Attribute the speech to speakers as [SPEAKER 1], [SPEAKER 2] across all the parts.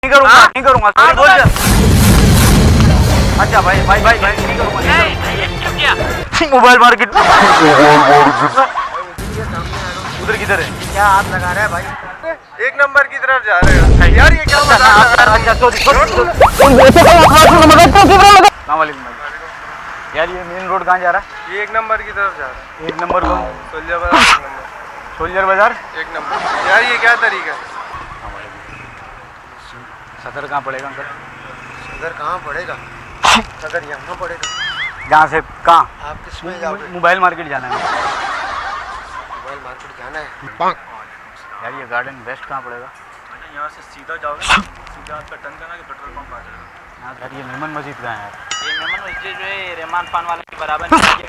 [SPEAKER 1] नहीं करूंगा, नहीं करूंगा, सॉरी बोल दे। अच्छा भाई भाई भाई भाई नहीं करूंगा,
[SPEAKER 2] क्यों किया?
[SPEAKER 1] मोबाइल मार्केट उधर किधर है?
[SPEAKER 3] क्या हाथ लगा रहा है भाई? एक नंबर की तरफ जा रहे हो यार, ये क्या मजाक कर रहा है?
[SPEAKER 1] अच्छा यार, ये मेन रोड कहाँ जा रहा है?
[SPEAKER 3] ये एक नंबर की तरफ जा रहा है।
[SPEAKER 1] एक नंबर को
[SPEAKER 3] सोल्जर बाजार एक नंबर।
[SPEAKER 1] सोल्जर बाजार
[SPEAKER 3] एक नंबर यार, ये क्या तरीका है?
[SPEAKER 1] सदर कहाँ पड़ेगा अंकल?
[SPEAKER 3] सदर कहाँ पड़ेगा? सदर यहाँ पड़ेगा।
[SPEAKER 1] जहाँ से कहाँ?
[SPEAKER 3] आप किस में जाओगे?
[SPEAKER 1] मोबाइल मार्केट जाना है।
[SPEAKER 3] मोबाइल मार्केट जाना है।
[SPEAKER 1] यार ये गार्डन वेस्ट कहाँ पड़ेगा?
[SPEAKER 2] यहाँ से सीधा जाओगे, सीधा आपका टर्न करना कि पेट्रोल पंप आ जाएगा।
[SPEAKER 1] हाँ यार, ये मेमन मस्जिद कहाँ है यार?
[SPEAKER 2] ये मेमन मस्जिद जो है रहमान खान वाले के बराबर नीचे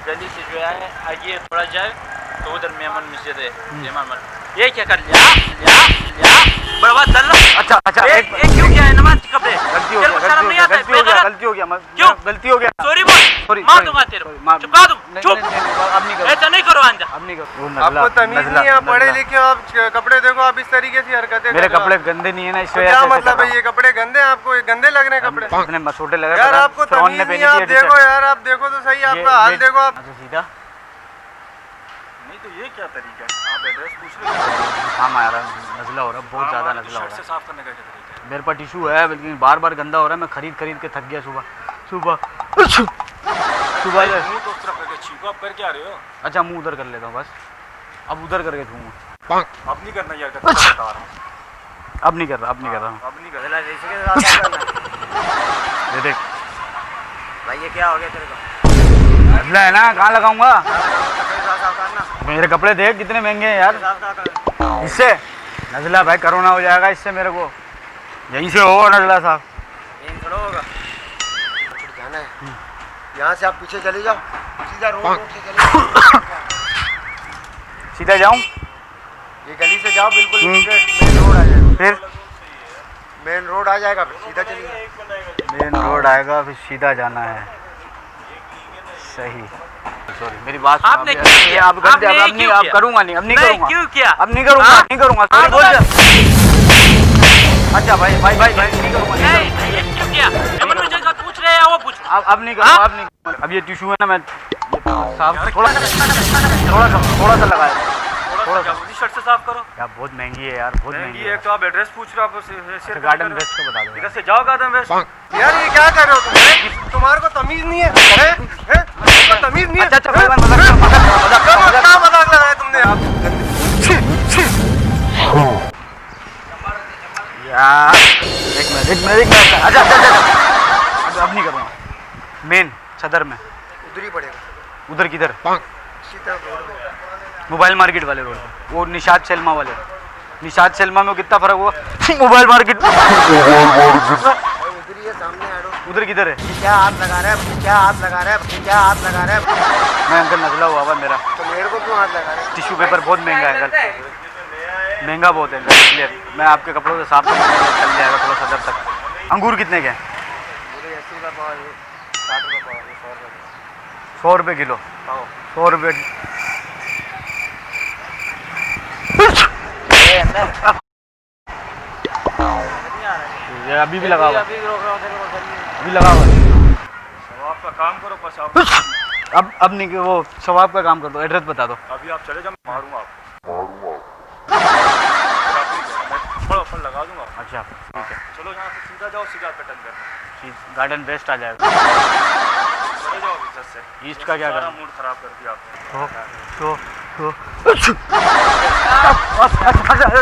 [SPEAKER 2] गली से जो है आगे थोड़ा जाए तो उधर मेमन मस्जिद है। रहमान मस्जिद ये क्या कर लिया बड़वा चल रहा।
[SPEAKER 1] अच्छा अच्छा,
[SPEAKER 2] एक क्यों क्या है नमाज कपड़े?
[SPEAKER 1] गलती हो गया, गलती हो गया,
[SPEAKER 2] क्यों?
[SPEAKER 1] गलती हो गया।
[SPEAKER 2] सॉरी बोल,
[SPEAKER 1] सॉरी,
[SPEAKER 2] मार
[SPEAKER 1] सॉरी,
[SPEAKER 2] दूंगा तेरे
[SPEAKER 1] सॉरी,
[SPEAKER 2] को,
[SPEAKER 1] मार-
[SPEAKER 2] चुपका दूं,
[SPEAKER 1] नहीं,
[SPEAKER 2] चुप।
[SPEAKER 1] नहीं, नहीं, अब नहीं करो,
[SPEAKER 2] ऐसा नहीं करो आंजा।
[SPEAKER 1] अब नहीं करो। वो
[SPEAKER 3] आपको तमीज नहीं है, आप पढ़े लिखे हो, आप कपड़े देखो, आप इस तरीके से हरकतें
[SPEAKER 1] मेरे
[SPEAKER 3] कर रहे हो।
[SPEAKER 1] कपड़े गंदे नहीं है ना, इस
[SPEAKER 3] तो
[SPEAKER 1] वजह
[SPEAKER 3] क्या
[SPEAKER 1] से
[SPEAKER 3] मतलब है? ये कपड़े गंदे हैं आपको? ये गंदे लग रहे हैं कपड़े?
[SPEAKER 1] इतने छोटे लगे
[SPEAKER 3] यार आपको तमीज नहीं है, आप देखो यार, आप देखो तो सही, आपका हाल देखो आप।
[SPEAKER 1] सीधा
[SPEAKER 2] नहीं तो ये क्या तरीका है? आप एड्रेस पूछ रहे हो,
[SPEAKER 1] काम आ रहा है, नजला हो रहा है, बहुत ज़्यादा नजला हो रहा है।
[SPEAKER 2] साफ करने का क्या तरीका है?
[SPEAKER 1] मेरे पास टिशू है, लेकिन बार बार गंदा हो रहा है। मैं खरीद के थक गया सुबह सुबह सुबह से।
[SPEAKER 2] मुंह तो उस तरफ करके छीको, आप कर क्या रहे हो?
[SPEAKER 1] अच्छा, मुंह उधर कर लेता हूँ बस। अब उधर करके छूँगा।
[SPEAKER 2] अब नहीं करना यार, बता रहा हूँ।
[SPEAKER 1] अब नहीं कर रहा, अब नहीं कर रहा हूँ।
[SPEAKER 2] अब नहीं करना।
[SPEAKER 1] ये देख,
[SPEAKER 2] भाई ये क्या हो गया तेरे को?
[SPEAKER 1] नजला है ना, कहाँ लगाऊंगा? मेरे कपड़े देख कितने महंगे हैं यार। इससे नजला भाई कोरोना हो जाएगा इससे मेरे को। यहीं से हो नजला साहब।
[SPEAKER 3] जाना है यहाँ से, आप पीछे चले जाओ, सीधा रोड से चले जाओ।
[SPEAKER 1] सीधा जाऊं?
[SPEAKER 3] ये गली से जाओ, बिल्कुल मेन रोड आ जाएगा।
[SPEAKER 1] फिर
[SPEAKER 3] मेन रोड आ जाएगा, फिर सीधा चले जाओ।
[SPEAKER 1] मेन रोड आएगा, फिर सीधा जाना है। सही। सॉरी, मेरी बात सुनो।
[SPEAKER 2] आपने क्यों किया?
[SPEAKER 1] आप गलती,
[SPEAKER 2] आपने
[SPEAKER 1] अब नहीं,
[SPEAKER 2] क्यों
[SPEAKER 1] अब
[SPEAKER 2] किया?
[SPEAKER 1] करूंगा नहीं, अब नहीं
[SPEAKER 2] नहीं,
[SPEAKER 1] करूंगा।
[SPEAKER 2] क्यों किया?
[SPEAKER 1] अब नहीं करूंगा,
[SPEAKER 2] हाँ?
[SPEAKER 1] नहीं करूंगा, सॉरी बोल दे। अच्छा भाई भाई भाई भाई नहीं करूंगा, नहीं
[SPEAKER 2] नहीं,
[SPEAKER 1] करूंगा।
[SPEAKER 2] ये क्यों किया? लेमन मुझे का पूछ रहे हैं वो पूछ।
[SPEAKER 1] अब नहीं करूंगा, अब नहीं करूंगा। अब ये टिशू है ना, मैं साफ थोड़ा सा लगाया। थोड़ा सा
[SPEAKER 2] शर्ट से साफ करो।
[SPEAKER 1] यार बहुत महंगी है यार, बहुत महंगी है।
[SPEAKER 2] तो आप एड्रेस पूछ रहे हो, आप
[SPEAKER 1] अच्छा, गार्डन वेस्ट का बता दो।
[SPEAKER 2] इधर से जाओ गार्डन वेस्ट।
[SPEAKER 3] यार ये क्या कर रहे हो तुम? तुम्हारे को तमीज नहीं है? तुमको तमीज नहीं है?
[SPEAKER 1] अच्छा अच्छा, मजाक
[SPEAKER 3] क्या मजाक लगाया तुमने?
[SPEAKER 1] यार एक मिनट। अच्छा, अब नहीं करूँगा। मेन सदर में
[SPEAKER 3] उधर ही पड़ेगा।
[SPEAKER 1] उधर किधर?
[SPEAKER 3] सीधा रोड में।
[SPEAKER 1] मोबाइल मार्केट वाले रोड पे, वो निशाद शर्मा वाले। निशाद शर्मा में कितना फर्क हुआ? मोबाइल मार्केट
[SPEAKER 3] उधर ही है, सामने आ रहा।
[SPEAKER 1] उधर किधर है?
[SPEAKER 3] क्या हाथ लगा रहा है? क्या हाथ लगा रहा है? क्या हाथ लगा रहा है?
[SPEAKER 1] मैं अंकल नजला हुआ हुआ मेरा।
[SPEAKER 3] तो मेरे को क्यों हाथ लगा रहा है?
[SPEAKER 1] टिश्यू पेपर बहुत महंगा है अंकल, महंगा बहुत है अंकल, इसलिए मैं आपके कपड़ों से साफ करके चल जाएगा थोड़ा सदर तक। अंगूर कितने के हैं?
[SPEAKER 3] मुझे 80 रुपये पाव है, 60 रुपये पाव है,
[SPEAKER 1] 100 रुपये किलो। 100 रुपये ये अभी भी लगा हुआ, अभी लगा हुआ है।
[SPEAKER 2] आपका काम करो बस आप।
[SPEAKER 1] अब नहीं, वो सवाब का काम कर दो, एड्रेस बता दो।
[SPEAKER 2] अभी आप चले जाओ, मारूंगा आपको। थोड़ा ऊपर लगा दूंगा।
[SPEAKER 1] अच्छा ठीक है,
[SPEAKER 2] चलो यहाँ से सीधा जाओ, सीधा पैटर्न कर।
[SPEAKER 1] गार्डन वेस्ट आ जाएगा।
[SPEAKER 2] चले जाओ इधर से।
[SPEAKER 1] ईस्ट का क्या
[SPEAKER 2] सारा
[SPEAKER 1] करना?
[SPEAKER 2] मूड खराब कर दिया आपने।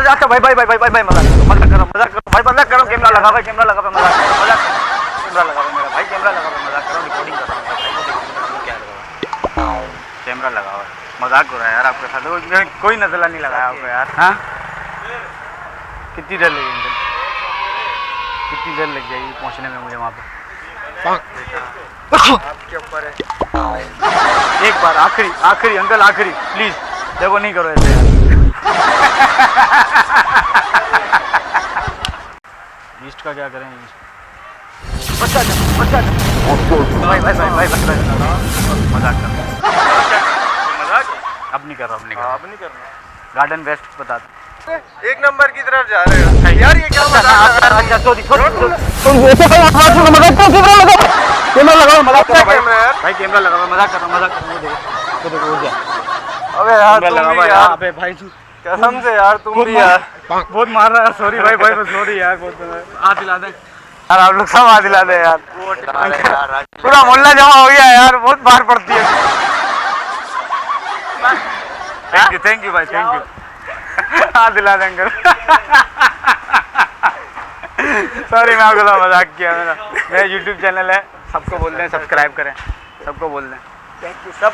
[SPEAKER 1] अच्छा भाई भाई भाई भाई भाई मजाक करो भाई, मजाक करो। कैमरा लगा हुआ, कैमरा लगा हुआ, मजाक कैमरा लगा हुआ मेरा भाई, कैमरा लगा हुआ, मजाक करो, रिकॉर्डिंग कर रहा हूँ भाई। क्या लगा हुआ? कैमरा लगा हुआ है, मजाक हो रहा है यार आपके साथ। कोई नजला नहीं लगाया आपको यार। हाँ, कितनी देर लगेगी? कितनी देर लग जाएगी पहुँचने में मुझे वहाँ पे?
[SPEAKER 3] आपके ऊपर है।
[SPEAKER 1] एक बार आखिरी अंकल, आखिरी प्लीज, देखो नहीं करो ऐसे यार। ईस्ट का क्या करें? अच्छा भाई मजाक कर रहा हूँ।
[SPEAKER 2] मजाक?
[SPEAKER 1] अब नहीं कर रहा,
[SPEAKER 2] अब नहीं करना।
[SPEAKER 1] गार्डन वेस्ट बता दो।
[SPEAKER 3] एक नंबर की तरफ जा रहे हो यार, ये क्या मजाक कर रहे हो?
[SPEAKER 1] अच्छा सॉरी सॉरी कैमरा लगाओ, मजाक कर रहा हूँ
[SPEAKER 3] कैमरा यार।
[SPEAKER 1] भाई, कैमरा लगा, मजाक कर रहा हूँ, मजाक कर रहा हूँ, देखो देखो हो गया।
[SPEAKER 3] अबे यार
[SPEAKER 1] कैमरा
[SPEAKER 3] तुम
[SPEAKER 1] लगा
[SPEAKER 3] भी
[SPEAKER 1] भाई,
[SPEAKER 3] यार,
[SPEAKER 1] हाँ बे भाई तू
[SPEAKER 3] कसम से यार तुम भी यार।
[SPEAKER 1] बहुत मार रहा है, सॉरी भाई भाई सॉरी यार, बहुत हाथ हिला दे यार, आप लोग सब हाथ हिला दे यार, पूरा मोहल्ला जमा हो गया यार, बहुत मार पड़ती है। थैंक यू भाई, थैंक यू। हाथ हिला दे अंकल। सॉरी मैं आपको मजाक किया, मेरा यूट्यूब चैनल है, सबको बोल दें सब्सक्राइब करें, सबको बोल दें
[SPEAKER 3] सब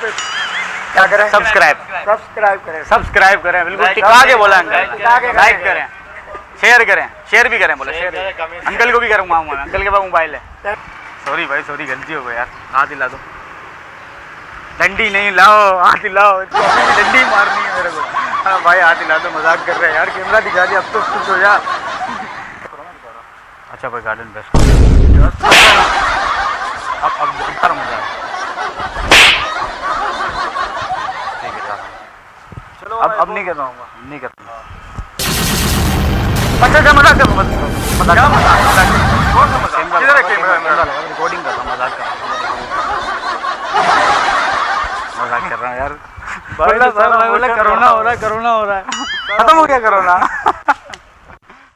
[SPEAKER 1] क्या करें, सब्सक्राइब सब्सक्राइब करें, बिल्कुल टिका के बोला अंकल, लाइक करें, शेयर करें, शेयर भी करें, बोले शेयर अंकल को भी करूँगा, अंकल के पास मोबाइल है। सॉरी भाई सॉरी, गलती हो गई यार, हाथ हिला दो, डंडी नहीं लाओ, हाथ हिलाओ, इसको अभी भी डंडी मारनी है मेरे को। हाँ भाई हाथ हिला दो, मजाक कर रहे हैं यार, कैमरा दिखा दिया, अब तो खुश हो जा। अच्छा भाई गार्डन बेस्ट, अब कर मजा, ठीक है
[SPEAKER 3] चलो
[SPEAKER 1] अब नहीं कर रहा हूँ, नहीं कर रहा हूँ। अच्छा अच्छा मजाक कर, मजाक
[SPEAKER 3] कौन सा मजाक? किधर है कैमरा?
[SPEAKER 1] रिकॉर्डिंग कर रहा हूँ, मजाक कर रहा हूँ, मजाक कर रहा हूँ यार। बोला कोरोना हो रहा है, कोरोना हो रहा है, खत्म हो गया कोरोना।